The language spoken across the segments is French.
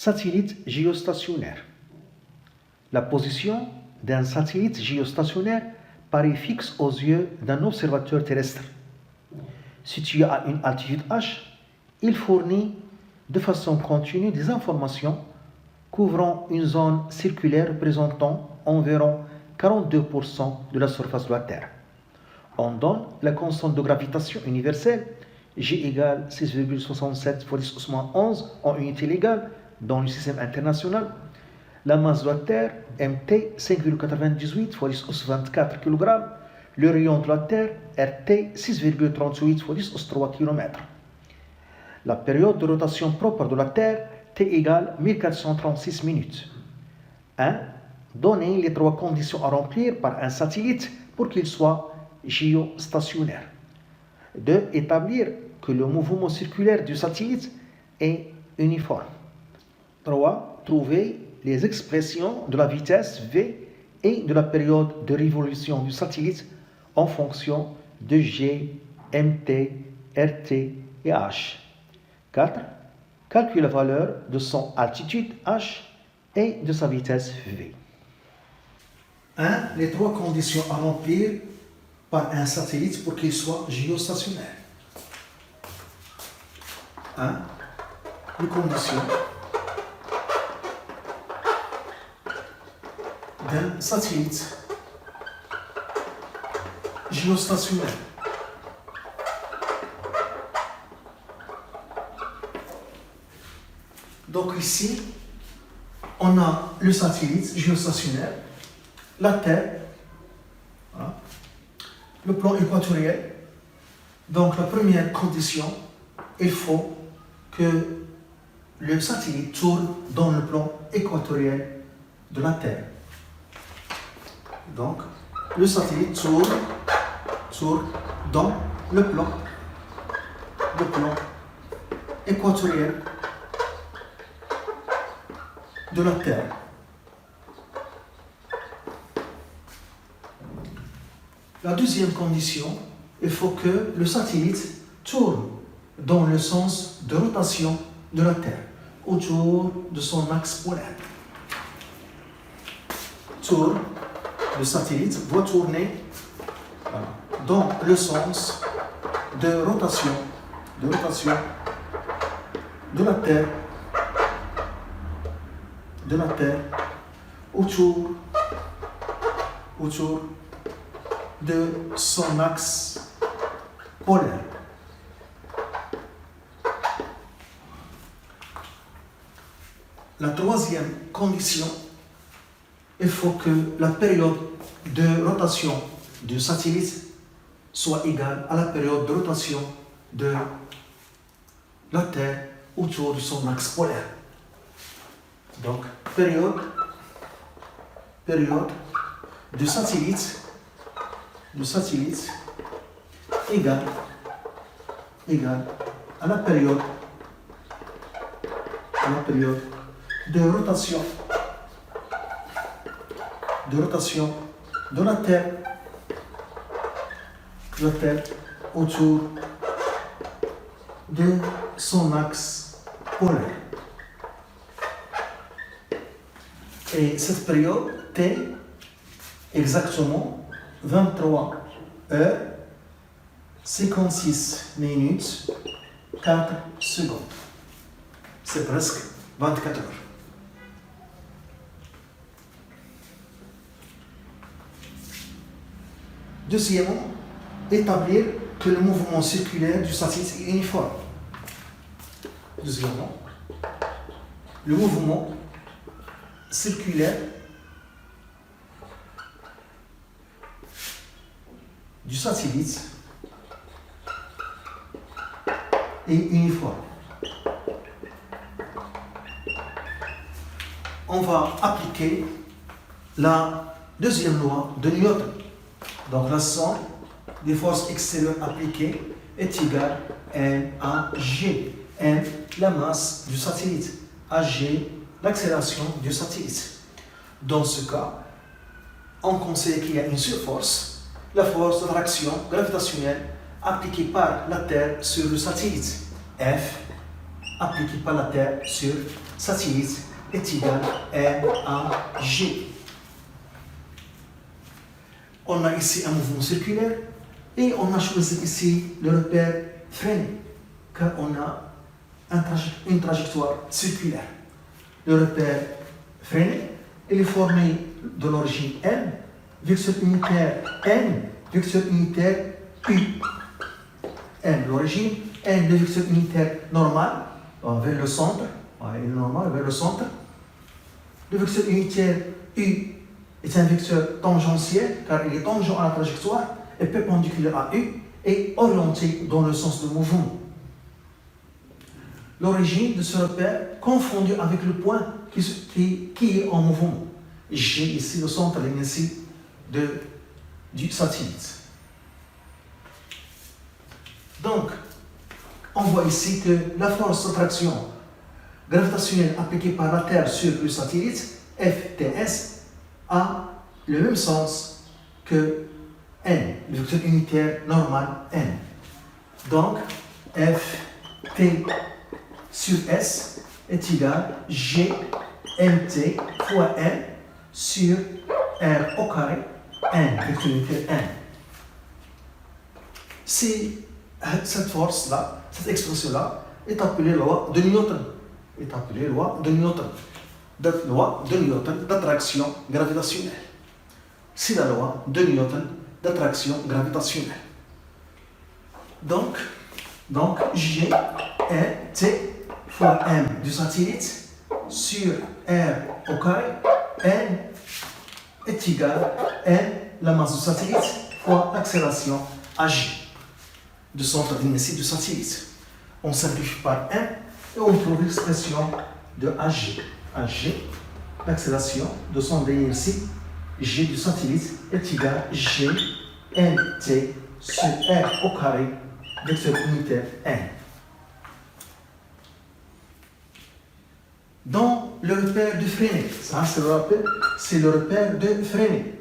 Satellite géostationnaire. La position d'un satellite géostationnaire paraît fixe aux yeux d'un observateur terrestre. Situé à une altitude h, il fournit de façon continue des informations couvrant une zone circulaire représentant environ 42% de la surface de la Terre. On donne la constante de gravitation universelle G égale 6,67 fois 10 moins 11 en unité légale dans le système international. La masse de la Terre, MT, 5,98 fois 10 24 kg. Le rayon de la Terre, RT, 6,38 fois 10 3 km. La période de rotation propre de la Terre, T égale 1436 minutes. 1. Donner les 3 conditions à remplir par un satellite pour qu'il soit géostationnaire. 2. Établir que le mouvement circulaire du satellite est uniforme. 3. Trouver les expressions de la vitesse V et de la période de révolution du satellite en fonction de G, MT, RT et H. 4. Calculer la valeur de son altitude H et de sa vitesse V. 1. Les 3 conditions à remplir par un satellite pour qu'il soit géostationnaire. 1. Les conditions d'un satellite géostationnaire. Donc ici, on a le satellite géostationnaire, la Terre, voilà, le plan équatorial. Donc la première condition, il faut que le satellite tourne dans le plan équatorial de la Terre. Donc le satellite tourne dans le plan équatorial de la Terre. La deuxième condition, il faut que le satellite tourne dans le sens de rotation de la Terre, autour de son axe polaire. Le satellite doit tourner dans le sens de rotation de la Terre, autour de son axe polaire. La troisième condition, il faut que la période de rotation du satellite soit égale à la période de rotation de la Terre autour de son axe polaire. Donc, période du satellite égale à la période de rotation de la Terre autour de son axe polaire. Et cette période T, exactement 23 heures, 56 minutes, 4 secondes. C'est presque 24 heures. Deuxièmement, établir que le mouvement circulaire du satellite est uniforme. Deuxièmement, le mouvement circulaire du satellite est uniforme. On va appliquer la deuxième loi de Newton. Donc la somme des forces extérieures appliquées est égale à G. M, la masse du satellite, à G, l'accélération du satellite. Dans ce cas, on considère qu'il y a une seule force, la force d'attraction gravitationnelle appliquée par la Terre sur le satellite, F appliqué par la Terre sur satellite est égal à G. On a ici un mouvement circulaire et on a choisi ici le repère freiné car on a une trajectoire circulaire. Le repère freiné, il est formé de l'origine M, vecteur unitaire N, vecteur unitaire U. M l'origine, N le vecteur unitaire normal vers le centre, il est normal vers le centre. Le vecteur unitaire U est un vecteur tangentiel car il est tangent à la trajectoire et perpendiculaire à U et orienté dans le sens de mouvement. L'origine de ce repère confondu avec le point qui est en mouvement. J'ai ici le centre d'inertie du satellite. Donc, on voit ici que la force d'attraction gravitationnelle appliquée par la Terre sur le satellite, FTS, a le même sens que N, le vecteur unitaire normal N. Donc, Ft sur S est égal à GMT fois N sur R au carré N, vecteur unitaire N. Cette force-là, cette expression-là, est appelée loi de Newton. Est appelée loi de Newton. Loi de Newton d'attraction gravitationnelle. C'est la loi de Newton d'attraction gravitationnelle. Donc G est T fois M du satellite sur R au carré N est égal à N, la masse du satellite, fois l'accélération AG du centre d'inertie du satellite. On simplifie par M et on trouve l'expression de AG. AG, l'accélération de centre d'inertie G du satellite est égal à GMT sur R au carré vecteur unitaire N. Dans le repère de freiné, ça c'est le repère de freiné.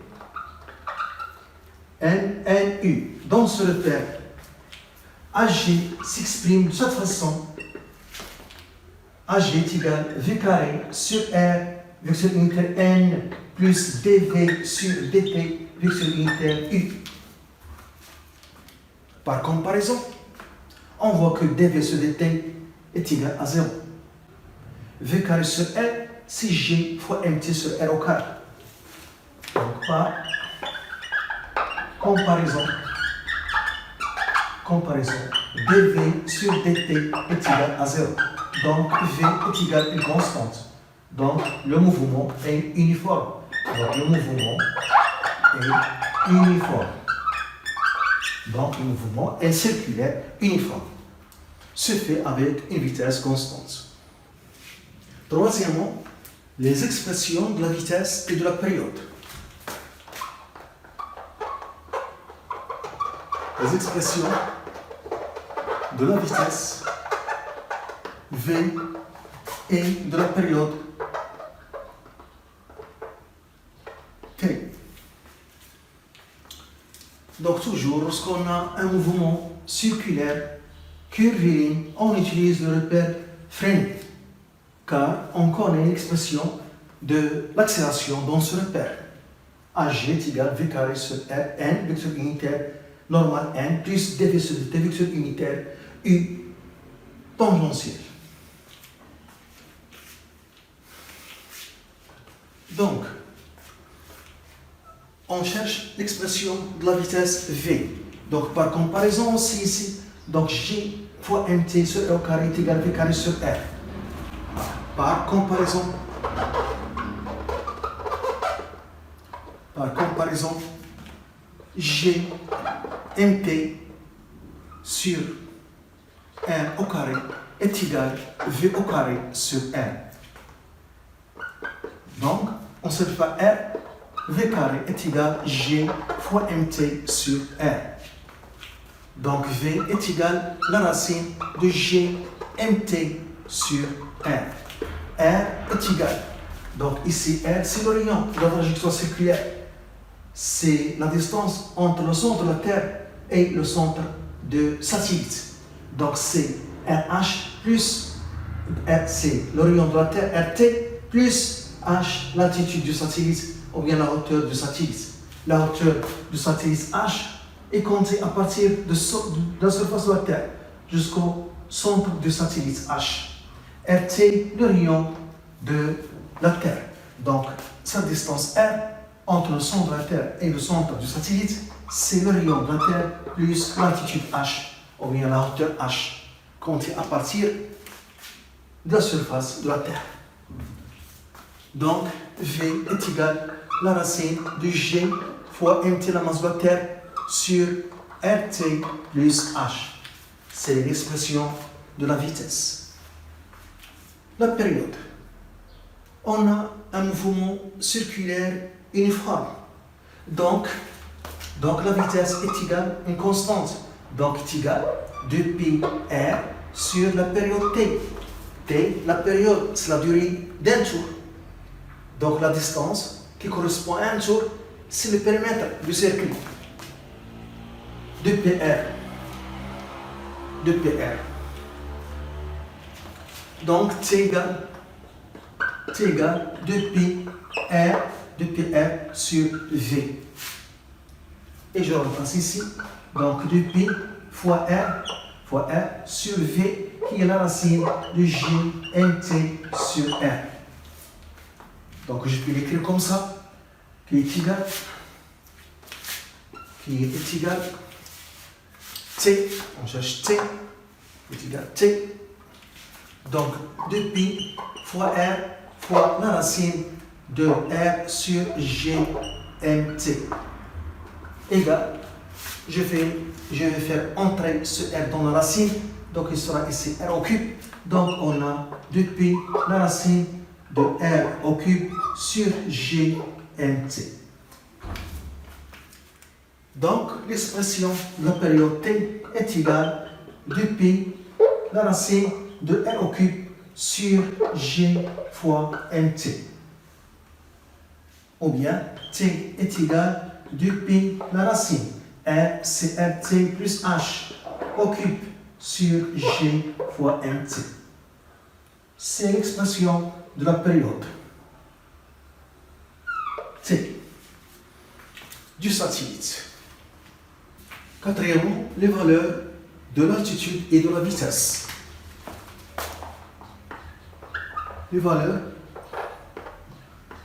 NU. Dans ce repère, AG s'exprime de cette façon. AG est égal à V carré sur R, vecteur unitaire N, plus dV sur dt, vecteur unitaire U. Par comparaison, on voit que dV sur dt est égal à 0. V carré sur R, c'est G fois MT sur R au carré. Donc, par comparaison, dV sur dt est égal à 0. Donc, V est égal à une constante. Donc, le mouvement est uniforme. Donc, le mouvement est uniforme. Donc, le mouvement est circulaire uniforme. Se fait avec une vitesse constante. Troisièmement, les expressions de la vitesse et de la période. Les expressions de la vitesse V et de la période T. Donc toujours, lorsqu'on a un mouvement circulaire curviligne, on utilise le repère freiné, car on connaît l'expression de l'accélération dans ce repère. AG est égal à V carré sur R, N, vecteur unitaire normal N, plus dV sur dt, vecteur unitaire U, tangentiel. Donc, on cherche l'expression de la vitesse V. Donc, par comparaison aussi ici, donc G fois MT sur R au carré est égal à V carré sur R. Par comparaison, G MT sur R au carré est égal à V au carré sur R. Donc, on se fait R, V carré est égal à G fois MT sur R. Donc, V est égal à la racine de G MT sur R. R est égal. Donc, ici, R, c'est le rayon de la trajectoire circulaire. C'est la distance entre le centre de la Terre et le centre de satellite. Donc, c'est RH plus c'est le rayon de la Terre, RT, plus H, l'altitude du satellite, ou bien la hauteur du satellite. La hauteur du satellite H est comptée à partir de la surface de la Terre jusqu'au centre du satellite H. RT, le rayon de la Terre. Donc, cette distance R entre le centre de la Terre et le centre du satellite, c'est le rayon de la Terre plus l'altitude H, ou bien la hauteur H, comptée à partir de la surface de la Terre. Donc, V est égal à la racine de G fois mt la masse de la Terre sur RT plus H. C'est l'expression de la vitesse. La période. On a un mouvement circulaire uniforme. Donc la vitesse est égale à une constante. Donc, est égale à 2πr sur la période t. T, la période, c'est la durée d'un tour. Donc, la distance qui correspond à un tour, c'est le périmètre du cercle. 2πr. Donc, T égale 2πr sur V. Et je repasse ici. Donc, 2π fois R sur V, qui est la racine de G mt sur R. Donc, je peux l'écrire comme ça, qui est égal T, on cherche T, est égal T. Donc, 2π fois R fois la racine de R sur G mt égale, je vais faire entrer ce R dans la racine, donc il sera ici R au cube. Donc, on a 2π la racine de R au cube sur G mt. Donc, l'expression de la période T est égale à 2π la racine de R au cube sur G fois mt. Ou bien, T est égal à 2π la racine. R, c'est RT plus H au cube sur G fois mt. C'est l'expression de la période T du satellite. Quatrièmement, les valeurs de l'altitude et de la vitesse. Les valeurs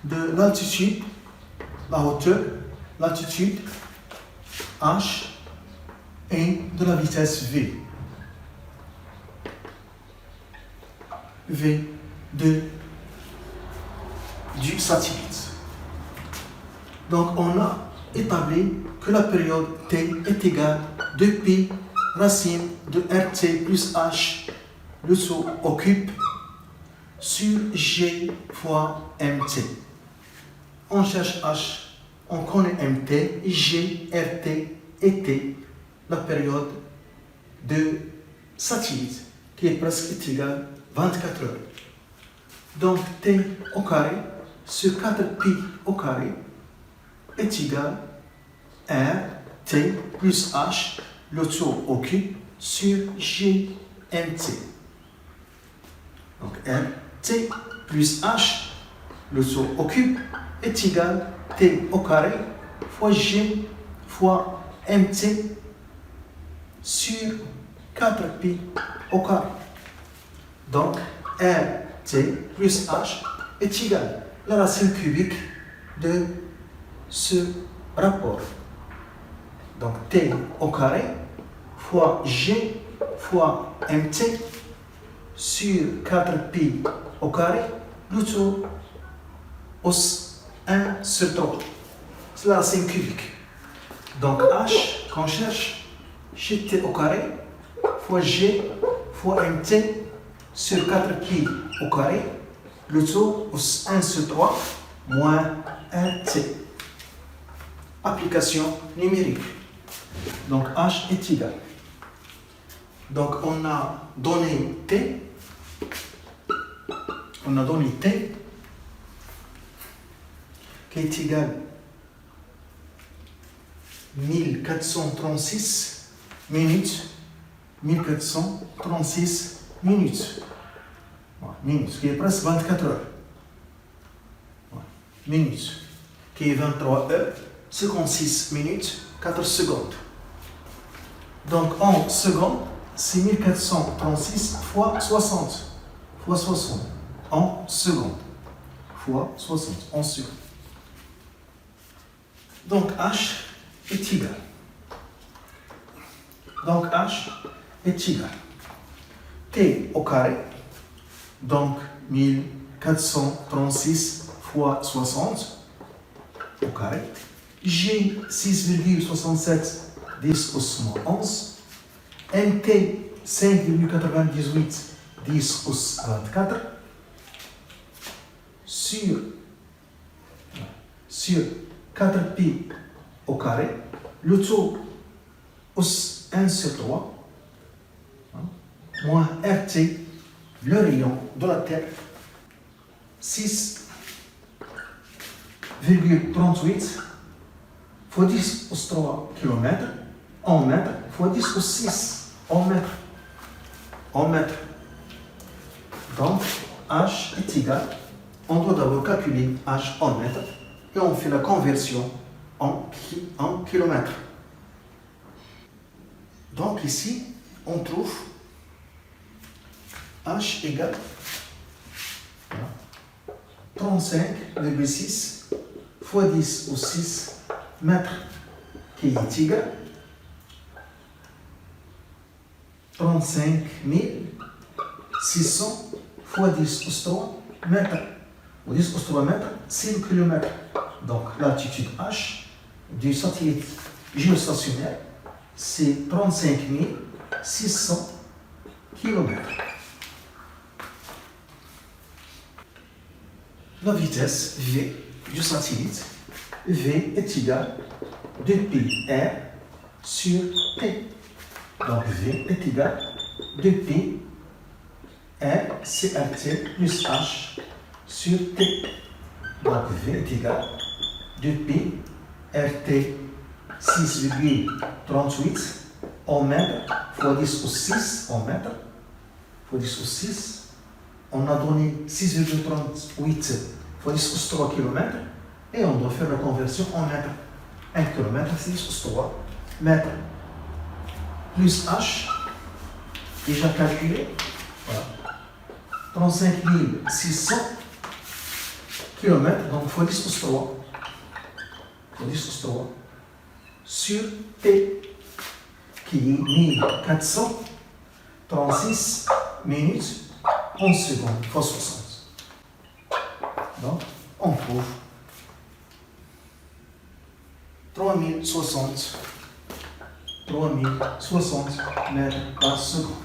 de l'altitude, la hauteur, l'altitude H et de la vitesse V. V du satellite. Donc, on a établi que la période T est égale à 2π racine de RT plus H, le tout au cube, sur G fois mt. On cherche H, on connaît mt, G, RT et T, la période de satellite, qui est presque égale à 24 heures. Donc, T au carré sur 4π au carré est égal à RT plus H, le tout au cube, sur G mt. Donc, RT plus H, le tout au cube, est égal à T au carré fois G fois mt sur 4π au carré. Donc, RT plus H est égal à la racine cubique de ce rapport. Donc, T au carré fois G fois mt sur 4π au carré, le tout au 1 sur 3. C'est la racine cubique. Donc, H qu'on cherche, chez T au carré fois G fois mt sur 4π au carré, le tout au 1 sur 3 moins 1t. Application numérique. Donc, H est égal. Donc, on a donné T. On a donné T qui est égal à 1436 minutes. 1436 minutes. minutes, qui est presque 24 heures. Minutes, qui est 23 heures, 56 minutes, 4 secondes. Donc en secondes, c'est 1436 fois 60. Fois 60. En secondes. Fois 60. En secondes. Donc H est égal. Donc H est égal. T au carré. Donc 1436 fois 60 au carré. G 6,67 10 au moins 11. MT 5,98 10 au 24. Sur 4pi au carré. Le taux 1 sur 3. Moins RT, le rayon de la Terre. 6,38 fois 10 au 3 km en mètres fois 10 au 6 en mètres. En mètres. Donc, H est égal. On doit d'abord calculer H en mètres et on fait la conversion en kilomètres. Donc ici, on trouve H égale 35,6 fois 10 au 6 mètres qui est égal 35 600 fois 10 au 3 mètres. Au 10 au 3 mètres, c'est le kilomètre. Donc l'altitude H du satellite géostationnaire, c'est 35 600 km. La vitesse V du satellite, V est égale 2pi R sur T. Donc V est égal 2pi R CRT plus H sur T. Donc V est égal 2pi RT 6,38 en mètres fois 10 au 6 en mètres fois 10 au 6. On a donné 6,38 fois 10 au 3 km et on doit faire la conversion en mètres. 1 km, c'est 10 au 3 mètres. Plus H, déjà calculé, voilà. 35 600 km, donc fois 10 au 3. Fois 10 au 3 sur T, qui est 1436 minutes en secondes fois 60. Donc, on trouve 3060 mètres par seconde.